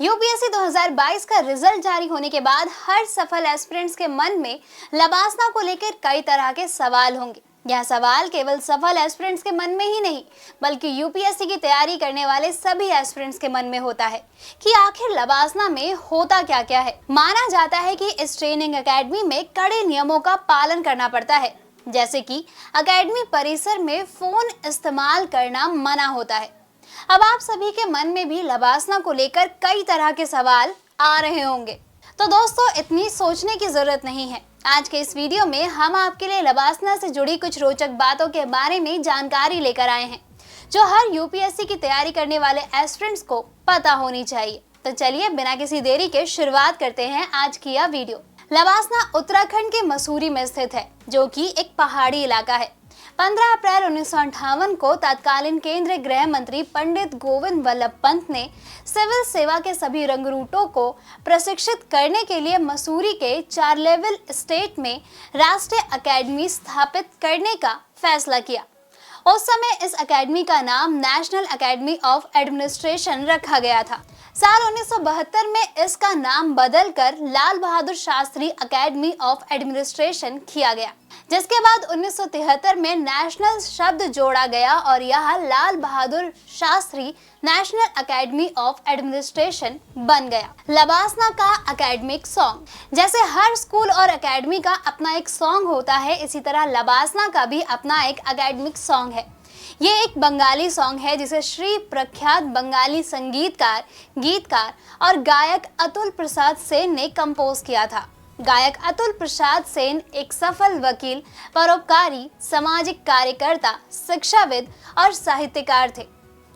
UPSC 2022 का result जारी होने के बाद हर सफल एस्पिरेंट्स के मन में लबासना को लेकर कई तरह के सवाल होंगे। यह सवाल केवल सफल एस्पिरेंट्स के मन में ही नहीं, बल्कि यूपीएससी की तैयारी करने वाले सभी एस्पिरेंट्स के मन में होता है कि आखिर लबासना में होता क्या क्या है। माना जाता है कि इस ट्रेनिंग एकेडमी में कड़े नियमों का पालन करना पड़ता है, जैसे कि एकेडमी परिसर में फोन इस्तेमाल करना मना होता है। अब आप सभी के मन में भी लबासना को लेकर कई तरह के सवाल आ रहे होंगे, तो दोस्तों इतनी सोचने की जरूरत नहीं है। आज के इस वीडियो में हम आपके लिए लबासना से जुड़ी कुछ रोचक बातों के बारे में जानकारी लेकर आए हैं, जो हर यूपीएससी की तैयारी करने वाले एस्पिरेंट्स को पता होनी चाहिए। तो चलिए बिना किसी देरी के शुरुआत करते हैं आज की यह वीडियो। लबासना उत्तराखंड के मसूरी में स्थित है, जो कि एक पहाड़ी इलाका है। 15 अप्रैल 1958 को तत्कालीन केंद्रीय गृह मंत्री पंडित गोविंद वल्लभ पंत ने सिविल सेवा के सभी रंगरूटों को प्रशिक्षित करने के लिए मसूरी के 4 लेवल स्टेट में राष्ट्रीय अकेडमी स्थापित करने का फैसला किया। उस समय इस अकेडमी का नाम नेशनल अकेडमी ऑफ एडमिनिस्ट्रेशन रखा गया था। साल 1972 में इसका नाम बदलकर लाल Bahadur Shastri academy of administration किया गया, जिसके बाद 1973 में नेशनल शब्द जोड़ा गया और यह Lal Bahadur Shastri National Academy of Administration बन गया। लबासना का एकेडमिक सॉन्ग। जैसे हर स्कूल और एकेडमी का अपना एक सॉन्ग होता है, इसी तरह लबासना का भी अपना एक एकेडमिक सॉन्ग है। ये एक बंगाली सॉन्ग है जिसे श्री प्रख्यात बंगाली संगीतकार, गीतकार और गायक अतुल प्रसाद सेन ने कंपोज किया था। गायक अतुल प्रसाद सेन एक सफल वकील, परोपकारी, सामाजिक कार्यकर्ता, शिक्षाविद और साहित्यकार थे।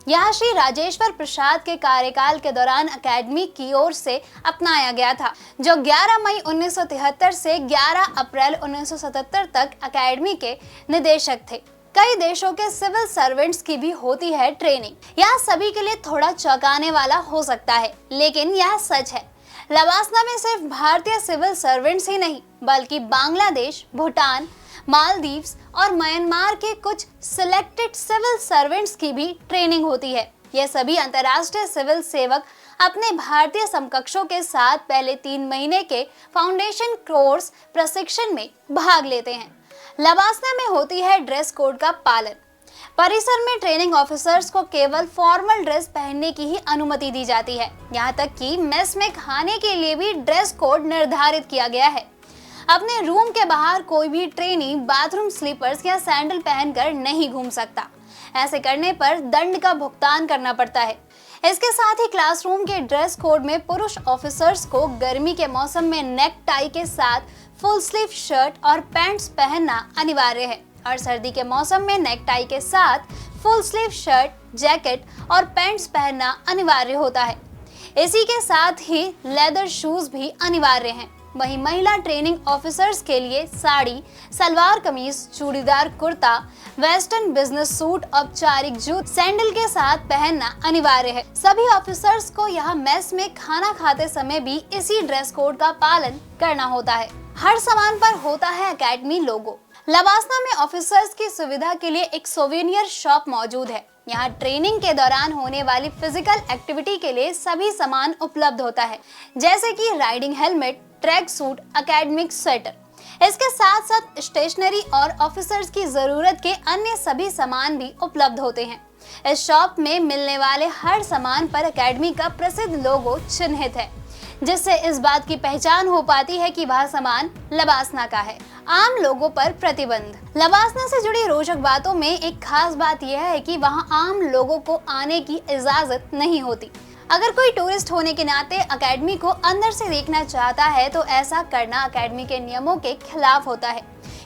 यह श्री राजेश्वर प्रसाद के कार्यकाल के दौरान अकेडमी की ओर से अपनाया गया था, जो 11 मई 1973 से 11 अप्रैल 1977 तक अकेडमी के निदेशक थे। कई देशों के सिविल सर्वेंट्स की भी होती है ट्रेनिंग। यह सभी के लिए थोड़ा चौंकाने वाला हो सकता है, लेकिन यह सच है। लबासना में सिर्फ भारतीय सिविल सर्वेंट्स ही नहीं, बल्कि बांग्लादेश, भूटान, मालदीव्स और म्यांमार के कुछ सिलेक्टेड सिविल सर्वेंट्स की भी ट्रेनिंग होती है। ये सभी अंतर्राष्ट्रीय सिविल सेवक अपने भारतीय समकक्षों के साथ पहले 3 महीने के फाउंडेशन कोर्स प्रशिक्षण में भाग लेते हैं। लबासना में होती है ड्रेस कोड का पालन। परिसर में ट्रेनिंग ऑफिसर्स को केवल फॉर्मल ड्रेस पहनने की ही अनुमति दी जाती है। यहाँ तक कि मेस में खाने के लिए भी ड्रेस कोड निर्धारित किया गया है। अपने रूम के बाहर कोई भी ट्रेनी बाथरूम स्लीपर्स या सैंडल पहनकर नहीं घूम सकता। ऐसे करने पर दंड का भुगतान करना पड़ता है। इसके साथ ही क्लासरूम के ड्रेस कोड में पुरुष ऑफिसर्स को गर्मी के मौसम में नेक टाई के साथ फुल स्लीव शर्ट और पैंट्स पहनना अनिवार्य है, और सर्दी के मौसम में नेक टाई के साथ फुल स्लीव शर्ट, जैकेट और पैंट्स पहनना अनिवार्य होता है। इसी के साथ ही लेदर शूज भी अनिवार्य हैं। वहीं महिला ट्रेनिंग ऑफिसर्स के लिए sari, salwar kameez, churidar kurta, western business suit, औपचारिक जूते, सैंडल के साथ पहनना अनिवार्य है। सभी ऑफिसर्स को यहाँ मेस में खाना खाते समय भी इसी ड्रेस कोड का पालन करना होता है। हर सामान पर होता है एकेडमी लोगो। लबासना में ऑफिसर्स की सुविधा के लिए एक सोवेनियर शॉप मौजूद है। यहाँ ट्रेनिंग के दौरान होने वाली फिजिकल एक्टिविटी के लिए सभी सामान उपलब्ध होता है, जैसे कि riding helmet, track suit, academic sweater. इसके साथ साथ स्टेशनरी और ऑफिसर्स की जरूरत के अन्य सभी सामान भी उपलब्ध होते हैं। इस शॉप में मिलने वाले हर सामान पर एकेडमी का प्रसिद्ध लोगो चिन्हित है, जिससे इस बात की पहचान हो पाती है कि वह सामान लबासना का है। आम लोगों पर प्रतिबंध। लबासना से जुड़ी रोचक बातों में एक खास बात यह है कि वहां आम लोगों को आने की इजाजत नहीं होती। अगर कोई टूरिस्ट होने के नाते एकेडमी को अंदर से देखना चाहता है तो ऐसा करना एकेडमी के नियमों के खिलाफ होता है।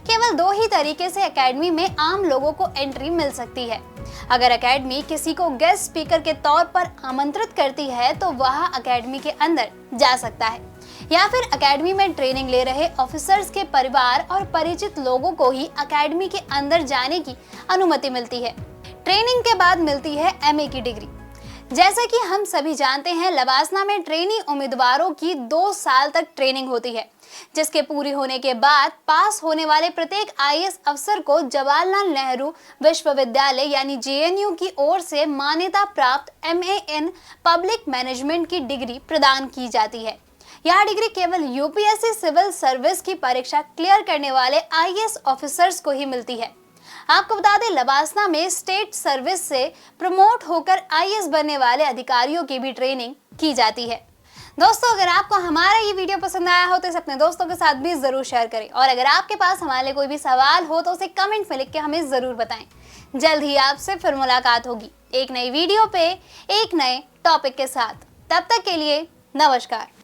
केवल 2 ही तरीके से एकेडमी में आम लोगों को एंट्री मिल सकती है। अगर एकेडमी किसी को गेस्ट स्पीकर के तौर पर आमंत्रित करती है तो वह एकेडमी के अंदर जा सकता है, या फिर एकेडमी में ट्रेनिंग ले रहे ऑफिसर्स के परिवार और परिचित लोगों को ही एकेडमी के अंदर जाने की अनुमति मिलती है। ट्रेनिंग के बाद मिलती है एमए की डिग्री। जैसा कि हम सभी जानते हैं, लबासना में ट्रेनी उम्मीदवारों की 2 साल तक ट्रेनिंग होती है, जिसके पूरी होने के बाद पास होने वाले प्रत्येक आईएएस अफसर को जवाहरलाल नेहरू विश्वविद्यालय यानी जेएनयू की ओर से मान्यता प्राप्त एमए इन पब्लिक मैनेजमेंट की डिग्री प्रदान की जाती है। यह डिग्री केवल यूपीएससी सिविल सर्विस की परीक्षा क्लियर करने वाले आईएएस ऑफिसर्स को ही मिलती है। आपको बता दें, लबासना में स्टेट सर्विस से प्रमोट होकर आईएएस बनने वाले अधिकारियों की भी ट्रेनिंग की जाती है। दोस्तों, अगर आपको हमारा ये वीडियो पसंद आया हो तो इसे अपने दोस्तों के साथ भी जरूर शेयर करें, और अगर आपके पास हमारे लिए कोई भी सवाल हो तो उसे कमेंट में लिख के हमें जरूर बताएं। जल्द ही आपसे फिर मुलाकात होगी एक नई वीडियो पे एक नए टॉपिक के साथ। तब तक के लिए नमस्कार।